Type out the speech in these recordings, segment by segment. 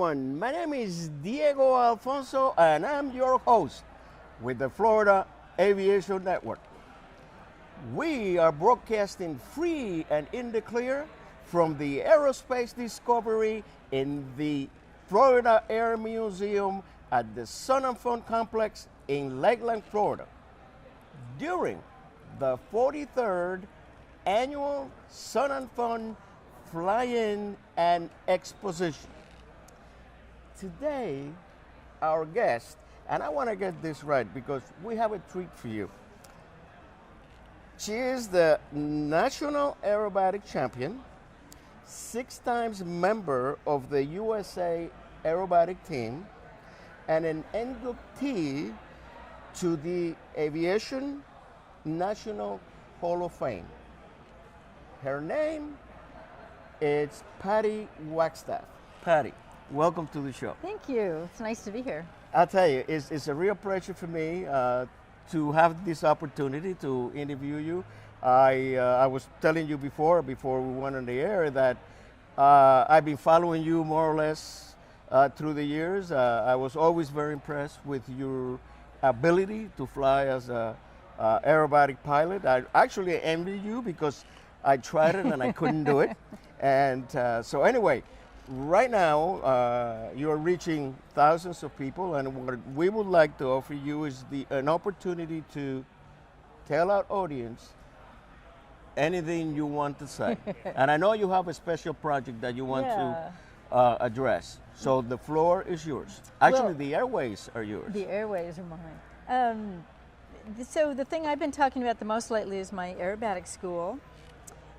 everyone. My name is Diego Alfonso, and I'm your host with the Florida Aviation Network. We are broadcasting free and in the clear from the Aerospace Discovery in the Florida Air Museum at the Sun and Fun Complex in Lakeland, Florida, during the 43rd Annual Sun and Fun Fly-In and Exposition. Today, our guest, and I want to get this right because we have a treat for you. She is the National Aerobatic Champion, 6 times member of the USA Aerobatic Team, and an inductee to the Aviation National Hall of Fame. Her name is Patty Wagstaff. Patty, welcome to the show. Thank you. It's nice to be here. I'll tell you, it's a real pleasure for me to have this opportunity to interview you. I was telling you before we went on the air that I've been following you more or less through the years. I was always very impressed with your ability to fly as a aerobatic pilot. I actually envy you because I tried it and I couldn't do it. And so anyway, right now you're reaching thousands of people, and what we would like to offer you is an opportunity to tell our audience anything you want to say. And I know you have a special project that you want to address. So the floor is yours. Actually, the airways are yours. The airways are mine. So the thing I've been talking about the most lately is my aerobatic school.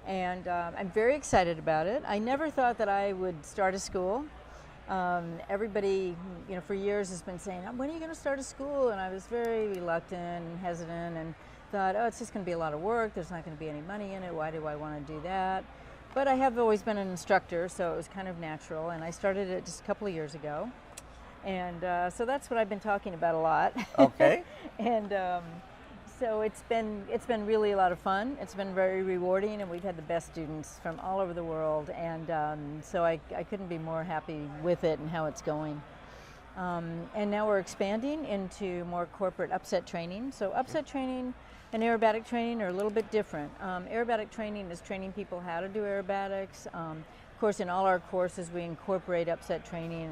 And I'm very excited about it. I never thought that I would start a school. Everybody, for years has been saying, when are you going to start a school? And I was very reluctant and hesitant and thought, it's just going to be a lot of work. There's not going to be any money in it. Why do I want to do that? But I have always been an instructor, so it was kind of natural. And I started it just a couple of years ago. And so that's what I've been talking about a lot. Okay. And so it's been really a lot of fun. It's been very rewarding, and we've had the best students from all over the world, and so I couldn't be more happy with it and how it's going. And now we're expanding into more corporate upset training. So upset training and aerobatic training are a little bit different. Aerobatic training is training people how to do aerobatics. Of course, in all our courses we incorporate upset training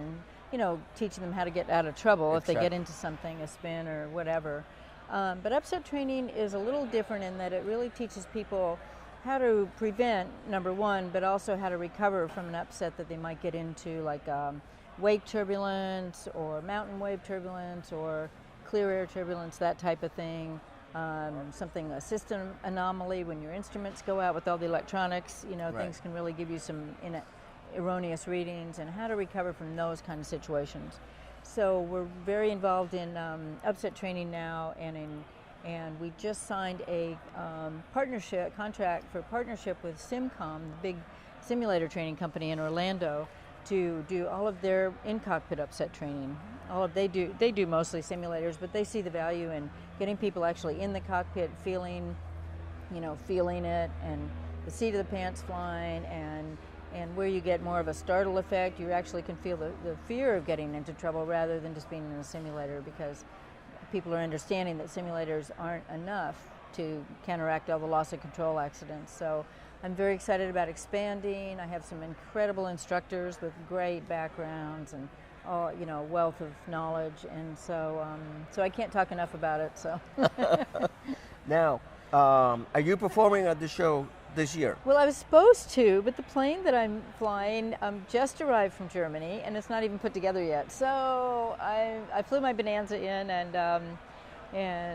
and teaching them how to get out of trouble if they get into something, a spin or whatever. But upset training is a little different in that it really teaches people how to prevent, number one, but also how to recover from an upset that they might get into, like wake turbulence or mountain wave turbulence or clear air turbulence, that type of thing. A system anomaly when your instruments go out with all the electronics, things can really give you some erroneous readings, and how to recover from those kind of situations. So we're very involved in upset training now, and we just signed a contract for partnership with Simcom, the big simulator training company in Orlando, to do all of their in-cockpit upset training. They do mostly simulators, but they see the value in getting people actually in the cockpit, feeling it, and the seat of the pants flying, and where you get more of a startle effect, you actually can feel the fear of getting into trouble rather than just being in a simulator, because people are understanding that simulators aren't enough to counteract all the loss of control accidents. So I'm very excited about expanding. I have some incredible instructors with great backgrounds and wealth of knowledge, and so I can't talk enough about it. So Now, are you performing at the show this year? Well, I was supposed to, but the plane that I'm flying just arrived from Germany, and it's not even put together yet. So I flew my Bonanza in, and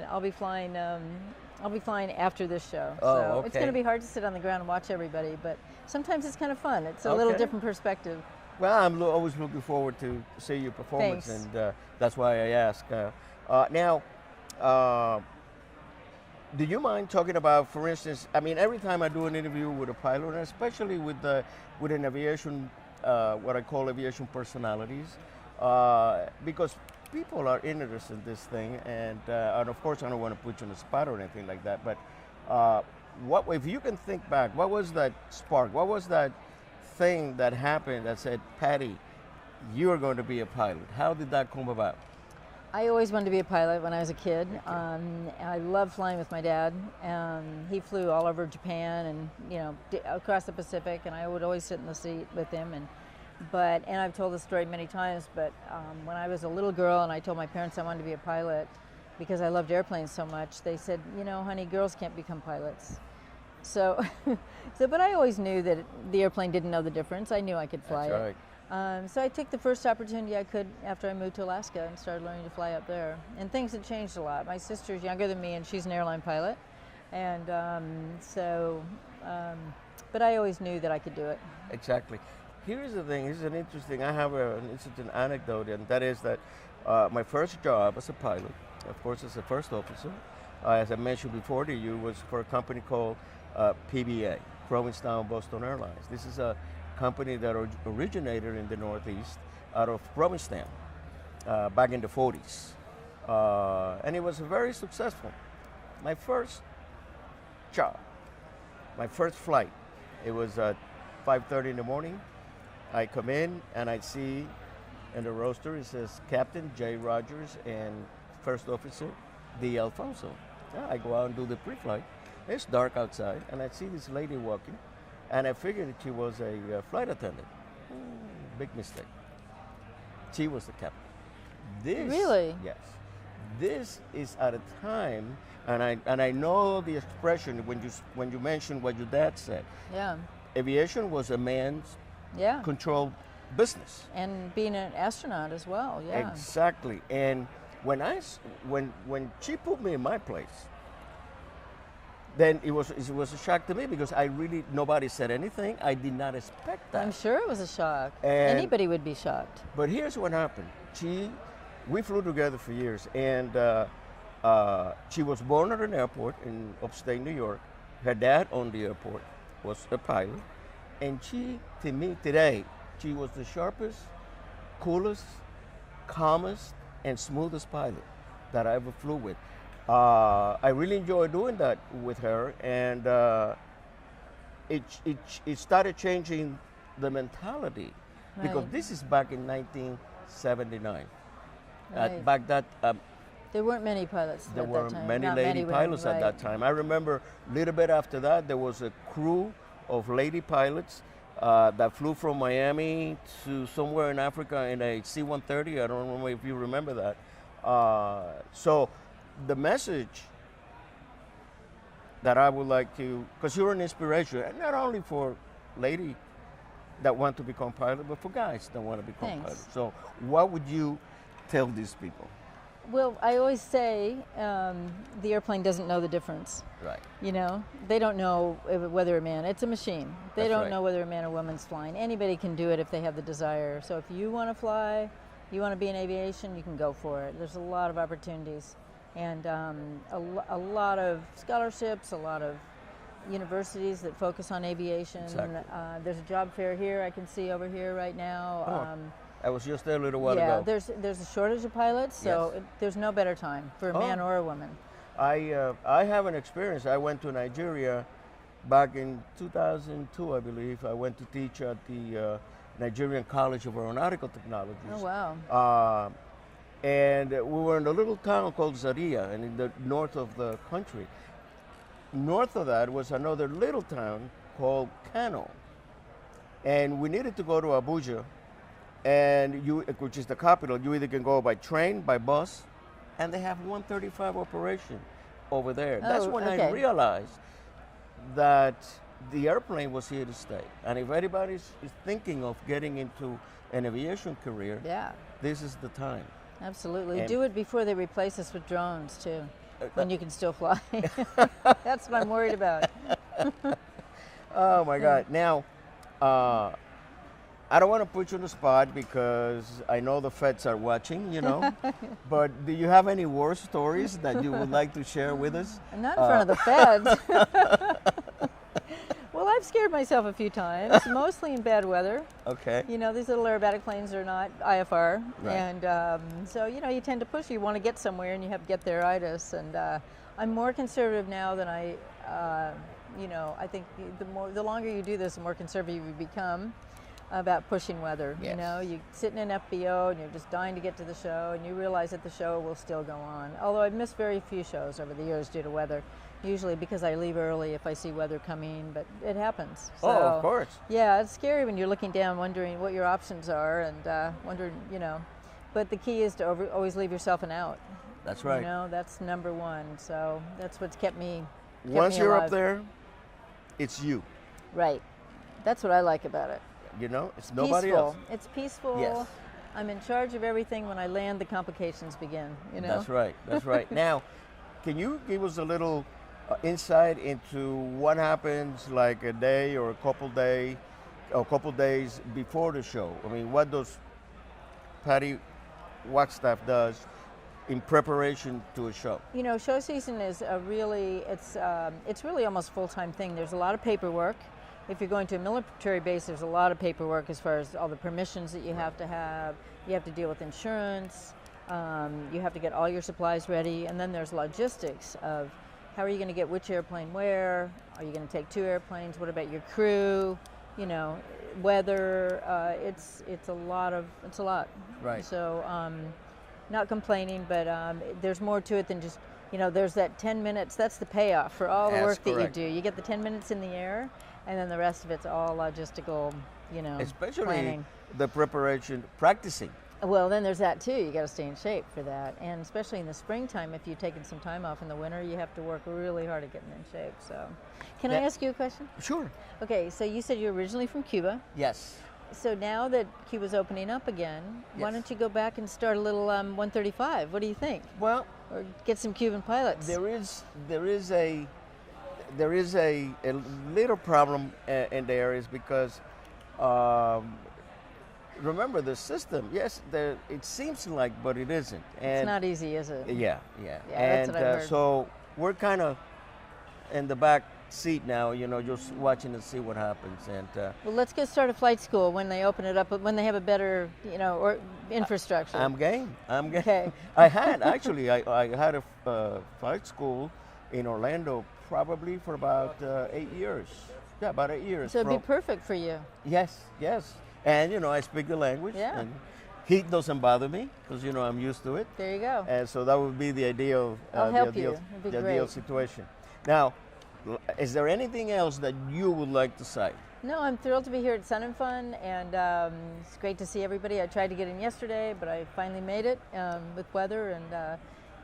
I'll be flying. I'll be flying after this show. So it's going to be hard to sit on the ground and watch everybody, but sometimes it's kind of fun. It's a little different perspective. Well, I'm always looking forward to see your performance. Thanks. And that's why I ask. Now. Do you mind talking about, for instance, every time I do an interview with a pilot, and especially with an aviation, what I call aviation personalities, because people are interested in this thing, and of course I don't want to put you on the spot or anything like that, but what if you can think back, what was that spark? What was that thing that happened that said, Patty, you are going to be a pilot. How did that come about? I always wanted to be a pilot when I was a kid. I loved flying with my dad. He flew all over Japan and across the Pacific, and I would always sit in the seat with him. And I've told this story many times. But when I was a little girl and I told my parents I wanted to be a pilot because I loved airplanes so much, they said, honey, girls can't become pilots. So, but I always knew that the airplane didn't know the difference. I knew I could fly That's it. right. So I took the first opportunity I could after I moved to Alaska and started learning to fly up there. And things had changed a lot. My sister's younger than me and she's an airline pilot. And but I always knew that I could do it. Exactly. Here's the thing, I have an interesting anecdote, and that is that my first job as a pilot, of course as a first officer, as I mentioned before to you, was for a company called PBA, Provincetown Boston Airlines. This is a company that originated in the Northeast out of Provincetown back in the 40s. And it was very successful. My first job, my first flight, it was at 5:30 in the morning. I come in and I see in the roster it says Captain J. Rogers and First Officer D. Alfonso. I go out and do the pre-flight. It's dark outside and I see this lady walking. And I figured that she was a flight attendant. Big mistake. She was the captain. Really? Yes. This is at a time, and I know the expression when you mentioned what your dad said. Yeah. Aviation was a man's controlled business. And being an astronaut as well. Yeah. Exactly. And when she put me in my place, then it was a shock to me because nobody said anything. I did not expect that. I'm sure it was a shock. And anybody would be shocked. But here's what happened. We flew together for years, and she was born at an airport in upstate New York. Her dad owned the airport, was a pilot, and to me today, she was the sharpest, coolest, calmest, and smoothest pilot that I ever flew with. I really enjoyed doing that with her, and it started changing the mentality because this is back in 1979. Right. Back that there weren't many pilots there at were that time. many Not lady women, pilots at right. that time. I remember a little bit after that there was a crew of lady pilots that flew from Miami to somewhere in Africa in a C-130. I don't remember if you remember that. So the message that I would like to, because you're an inspiration, and not only for ladies that want to become pilot, but for guys that want to become Thanks. pilots. So what would you tell these people? Well, I always say the airplane doesn't know the difference. Right. They don't know whether a man, it's a machine. They That's don't right. know whether a man or woman's flying. Anybody can do it if they have the desire. So if you want to fly, you want to be in aviation, you can go for it. There's a lot of opportunities and a lot of scholarships, a lot of universities that focus on aviation. Exactly. There's a job fair here I can see over here right now. I was just there a little while ago. There's a shortage of pilots, so Yes. there's no better time for a man or a woman. I have an experience. I went to Nigeria back in 2002, I believe. I went to teach at the Nigerian College of Aeronautical Technologies. Oh, wow. And we were in a little town called Zaria, and in the north of the country. North of that was another little town called Kano. And we needed to go to Abuja, which is the capital. You either can go by train, by bus, and they have 135 operation over there. That's when I realized that the airplane was here to stay. And if anybody is thinking of getting into an aviation career, this is the time. Absolutely. And do it before they replace us with drones, too, when you can still fly. That's what I'm worried about. Oh, my God. Now, I don't want to put you on the spot because I know the feds are watching, but do you have any war stories that you would like to share with us? Not in front of the feds. Well, I've scared myself a few times, mostly in bad weather. Okay. These little aerobatic planes are not IFR. Right. And so, you tend to push. You want to get somewhere and you have to get there-itis. And I'm more conservative now than I think the longer you do this, the more conservative you become. about pushing weather. Yes. You know, you sit in an FBO and you're just dying to get to the show, and you realize that the show will still go on. Although I've missed very few shows over the years due to weather, usually because I leave early if I see weather coming, but it happens. So, Oh, of course. yeah, it's scary when you're looking down wondering what your options are and wondering, you know, but the key is to always leave yourself an out. That's right. You know, that's number one. So that's what's kept me Once you're alive. up there, it's you. Right. That's what I like about it. You know, it's nobody Peaceful. else. It's peaceful. Yes. I'm in charge of everything. When I land, the complications begin. You know. That's right. That's right. Now, can you give us a little insight into what happens like a day or a couple days before the show? I mean, what does Patty Wagstaff does in preparation to a show? You know, show season is it's really almost a full-time thing. There's a lot of paperwork. If you're going to a military base, there's a lot of paperwork as far as all the permissions that you have to have. You have to deal with insurance. You have to get all your supplies ready, and then there's logistics of how are you going to get which airplane where? Are you going to take 2 airplanes? What about your crew? You know, weather. It's a lot. Right. So, not complaining, but there's more to it than just, you know, there's that 10 minutes. That's the payoff for all the That's work correct. that you do. You get the 10 minutes in the air, and then the rest of it's all logistical, you know, Especially planning. the preparation, practicing. Well, then there's that too. You got to stay in shape for that, and especially in the springtime, if you've taken some time off in the winter, you have to work really hard at getting in shape. So, can I Yeah. ask you a question? Sure. Okay, so you said you're originally from Cuba. Yes. So now that Cuba's opening up again, why Yes. don't you go back and start a little 135? What do you think? Well, Or get some Cuban pilots? there is a little problem in there is because remember the system. Yes, it seems like, but it isn't. And It's not easy, is it? Yeah. Yeah, And that's what I've heard. so we're kind of in the back seat now, you know, just watching to see what happens. And Well, let's go start a flight school when they open it up, when they have a better, you know, or infrastructure. I'm game. Okay. I had a flight school in Orlando probably for about 8 years. Yeah, about 8 years. So it'd be perfect for you. Yes. And, you know, I speak the language. Yeah. And heat doesn't bother me because, you know, I'm used to it. There you go. And so that would be the ideal, I'll help you. It'd be the ideal great. situation. Now, is there anything else that you would like to say? No, I'm thrilled to be here at Sun and Fun, and it's great to see everybody. I tried to get in yesterday, but I finally made it with weather, and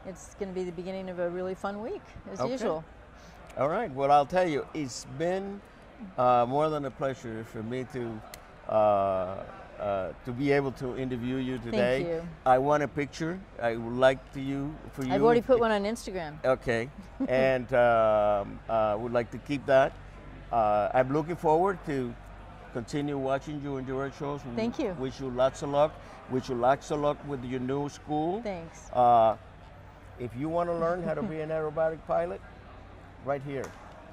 it's going to be the beginning of a really fun week, as Okay. usual. All right. Well, I'll tell you, it's been more than a pleasure for me to be able to interview you today. you. I want a picture. I would like for you. I've already put one on Instagram. Okay. And would like to keep that. I'm looking forward to continue watching you and your shows. Thank you. Wish you lots of luck. Wish you lots of luck with your new school. Thanks. If you want to learn how to be an aerobatic pilot, right here.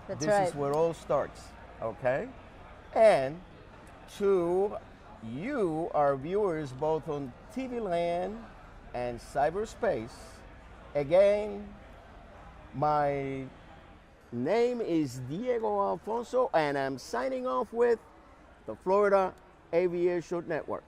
That's This right. is where it all starts, okay? And to you, our viewers, both on TV Land and cyberspace, again, my name is Diego Alfonso, and I'm signing off with the Florida Aviation Network.